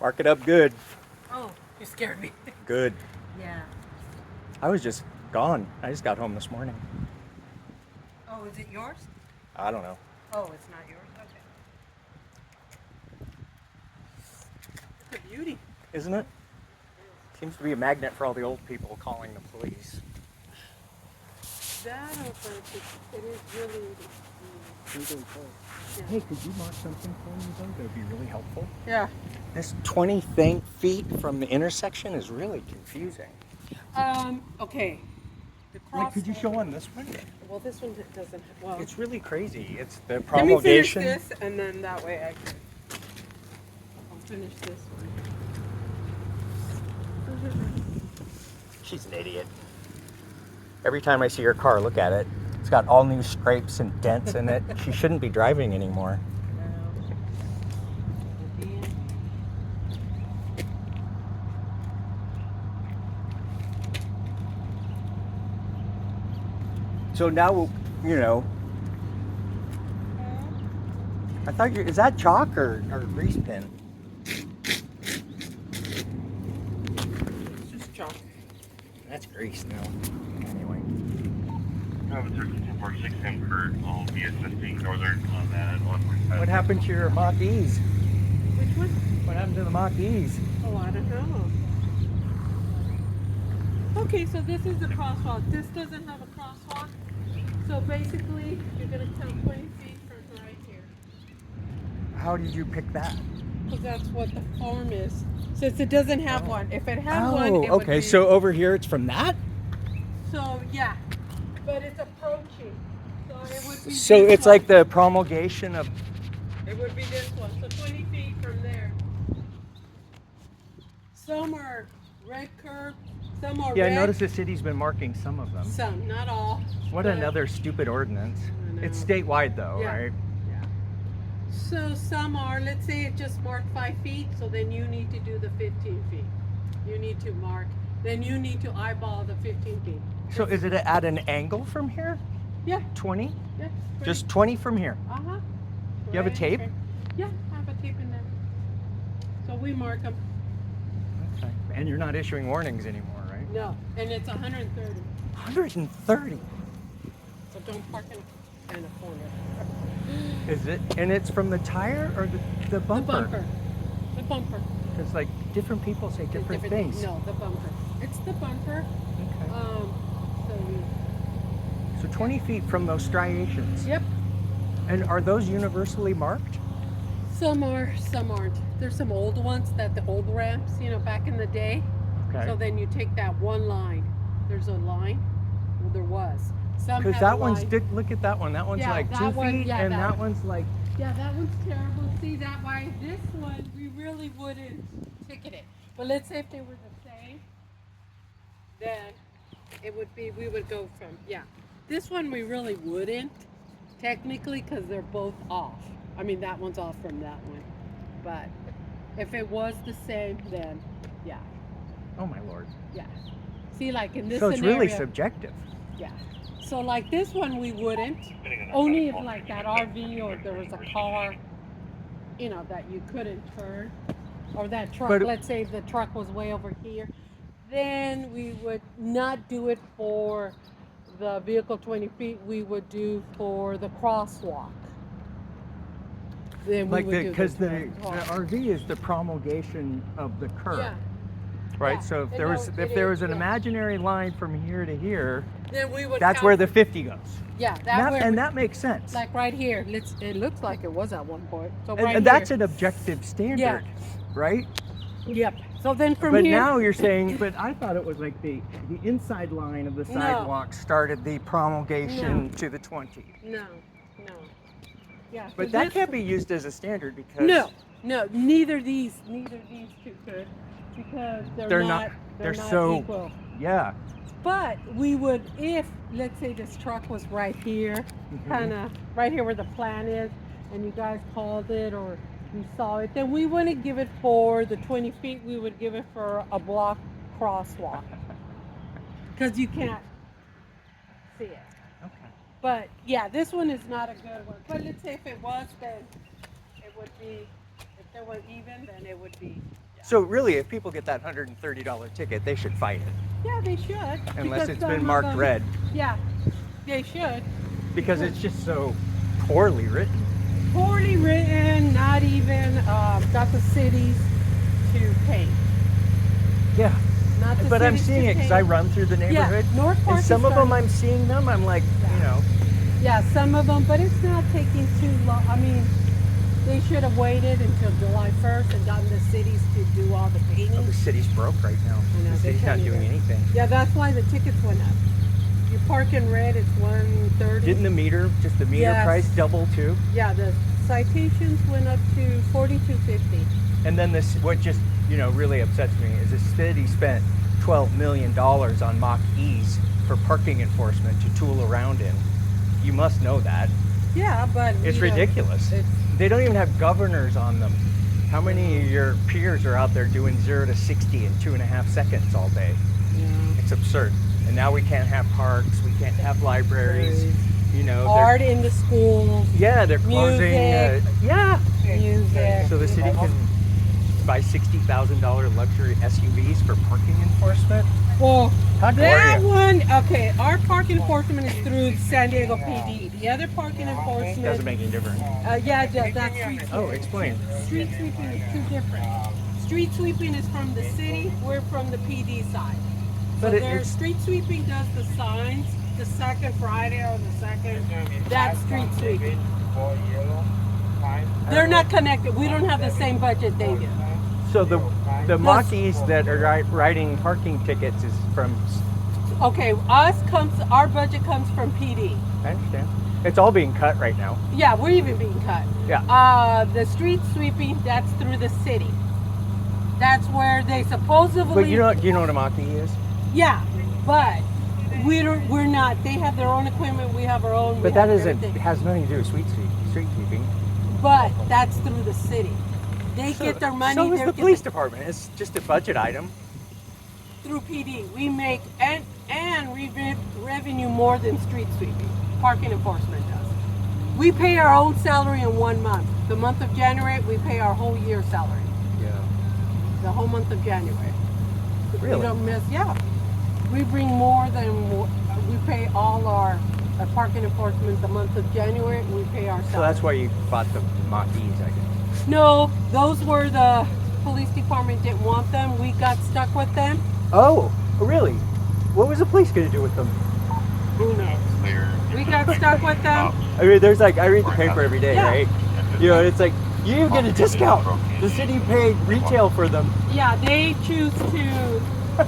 Mark it up good. Oh, you scared me. Good. Yeah. I was just gone. I just got home this morning. Oh, is it yours? I don't know. Oh, it's not yours? Okay. It's a beauty. Isn't it? Seems to be a magnet for all the old people calling the police. That over, it is really... Yeah. Hey, could you mark something for me though? That would be really helpful. Yeah. This 20 feet from the intersection is really confusing. Okay. The Like, could you show on this one? Well, this one doesn't. Well, It's really crazy. It's the let me finish promulgation. this, and then that way I can. I'll finish this one. She's an idiot. Every time I see her car, look at it. It's got all new scrapes and dents in it. She shouldn't be driving anymore. So now, you know, I thought is that chalk or grease pen? It's just chalk. That's grease now. Anyway. Officer 246 Hanford, I'll be assisting Northern on that 145. What happened to your Mach-E's? Which one? What happened to the Mach-E's? Oh, I don't know. Okay, so this is the crosswalk. This doesn't have a crosswalk. So basically, you're going to count 20 feet from right here. How did you pick that? Because that's what the form is. Since it doesn't have one. If it had one, it would okay. be... So over here, it's from that? So, yeah. But it's approaching. So it would be So this it's one. like the promulgation of... It would be this one. So 20 feet from there. Some are red curb. Some are Yeah, red. I noticed the city's been marking some of them. Some, not all. What but- another stupid ordinance. I know. It's statewide though, Yeah. right? Yeah. So some are, let's say it just marked 5 feet, so then you need to do the 15 feet. You need to mark, then you need to eyeball the 15 feet. So is it at an angle from here? Yeah. 20? Yeah. Just 20 from here? Uh-huh. You have a tape? Yeah, I have a tape in there. So we mark them. Okay. And you're not issuing warnings anymore, right? No, and it's 130. 130? So don't park in a corner. Is it? And it's from the tire or the bumper? The bumper. The bumper. Because like different people say different things. No, the bumper. It's the bumper. Okay. So So 20 feet from those striations. yep. And are those universally marked? Some are, some aren't. There's some old ones that the old ramps, you know, back in the day. Okay. So then you take that one line. There's a line. Well, there was. Some Because have that a one's, line. look at that one. That one's Yeah, like that 2 one- feet yeah, and that that one's like... Yeah, that one's terrible. See, that why this one we really wouldn't ticket it. But let's say if they were the same, then it would be, we would go from, yeah. This one we really wouldn't, technically, because they're both off. I mean, that one's off from that one. But if it was the same, then yeah, Oh my lord. yeah. See, like in this So it's scenario, really subjective. yeah. So like this one we wouldn't, only if like that RV or there was a car, you know, that you couldn't turn, or that truck, But- let's say the truck was way over here, then we would not do it for the vehicle 20 feet, we would do for the crosswalk. Then we Like would do because the crosswalk. RV is the promulgation of the curve. Yeah. Right? Yeah. So if I there was know, if it there is, was an yeah. imaginary line from here to here, Then we would that's count- where the 50 goes. yeah, And that makes sense. like right here. It looks like it was at one point. So and, right and that's here. an objective standard, right? Yep. So then from But here. now you're saying, but I thought it was like the inside line of the No. sidewalk started the promulgation No. to the 20. No. Yeah. so But that this- can't be used as a standard because No. Neither these two could, because They're not- they're they're not so- equal. yeah. But we would, if let's say this truck was right here, kind of right here where the plan is, and you guys called it or you saw it, then we wouldn't give it for the 20 feet. We would give it for a block crosswalk, because you can't see it. Okay. But yeah, this one is not a good one. But let's say if it was, then it would be, if they were even, then it would be, So really, if people get that $130 ticket, they should fight it. Yeah, they should. Unless because it's some been of marked them- red. Yeah, they should. Because it's just so poorly written. Poorly written, not even got the cities to pay. Yeah. Not the But I'm cities seeing to it because pay. I run through the neighborhood. North Park and is some of them starting- I'm seeing them, I'm like, Yeah. you know. Yeah, some of them, but it's not taking too long. I mean, they should have waited until July 1st and gotten the cities to do all the Oh, the paintings. city's broke right now. I know, The they city's not can't doing even- anything. Yeah, that's why the tickets went up. You park in red, it's 130. Didn't the meter, just the meter Yes. price double too? Yeah, the citations went up to 42.50. And then this, what just, you know, really upsets me is the city spent $12 million on Mach-E's for parking enforcement to tool around in. You must know that. Yeah, but It's we don't- ridiculous. It's, They don't even have governors on them. How many of your peers are out there doing 0 to 60 in 2.5 seconds all day? yeah. It's absurd. And now we can't have parks, we can't have libraries. You know, they're- Art in the schools, yeah, they're closing. Music. Yeah. music. So the city can buy $60,000 luxury SUVs for parking enforcement. Well, How dare that ya? one, okay, our parking enforcement is through San Diego PD. The other parking enforcement, Doesn't make any difference. yeah, it does. That's street sweeping. Oh, explain. Street sweeping is two different. Street sweeping is from the city, we're from the PD side. But So it- their it's- street sweeping does the signs, the second Friday or the second, that's street sweeping. They're not connected. We don't have the same budget they do. So the Mach-E's that are writing parking tickets is from, Okay, our budget comes from PD. I understand. It's all being cut right now. Yeah, we're even being cut. Yeah. The street sweeping, that's through the city. That's where they supposedly. But you know what a Mach-E is? Yeah, but we're not. They have their own equipment. We have our own. But we that have isn't, everything. has nothing to do with street sweeping. But that's through the city. They So- get their money. So is they the get police department. It's just a budget item. through PD. We make and revenue more than street sweeping. Parking enforcement does. We pay our own salary in 1 month. The month of January, we pay our whole year salary. Yeah. The whole month of January. Really? We don't miss. Yeah. We bring more than we pay all our parking enforcement the month of January. We pay our salary. So that's why you bought the Mach-E's, I guess. No, those were the police department didn't want them. We got stuck with them. Oh, really? What was the police going to do with them? Who knows? We got stuck with them. I mean, there's like, I read the paper every day, Yeah. right? You know, it's like, you get a discount. The city paid retail for them. Yeah, they choose to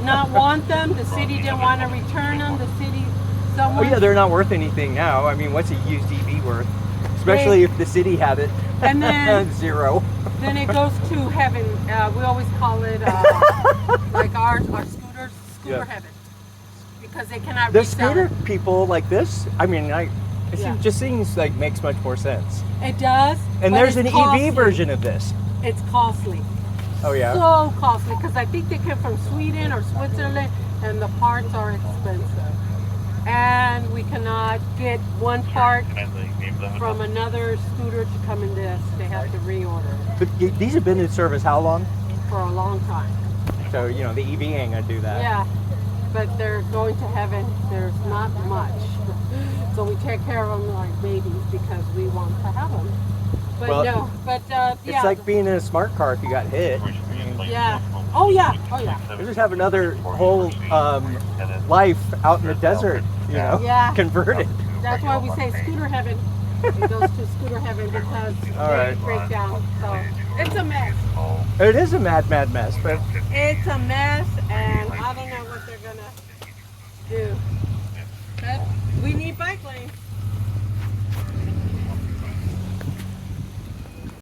not want them. The city didn't want to return them. The city, Oh someone. yeah, they're not worth anything now. I mean, what's a used EV worth? Especially if the city had it. And then- Zero. Then it goes to heaven. We always call it like our scooters, scooter Yeah. heaven, because they cannot The resell scooter it. people like this, I mean, it Yeah. just seems like makes much more sense. It does. And but there's an it's costly. EV version of this. It's costly. Oh yeah. So costly because I think they come from Sweden or Switzerland, and the parts are expensive. And we cannot get one part from another scooter to come in this. They have to reorder it But these have been in service how long? for a long time. So, you know, the EV ain't gonna do that. Yeah, but they're going to heaven. There's not much. So we take care of them like babies because we want to have them. But Well, no, but It's yeah. like being in a smart car if you got hit. Yeah. Oh yeah. Oh yeah. You just have another whole life out in the desert, you know, Yeah. converted. That's why we say scooter heaven. It goes to scooter heaven because All they right. break down. So it's a mess. It is a mad mess, but It's a mess, and I don't know what they're gonna do.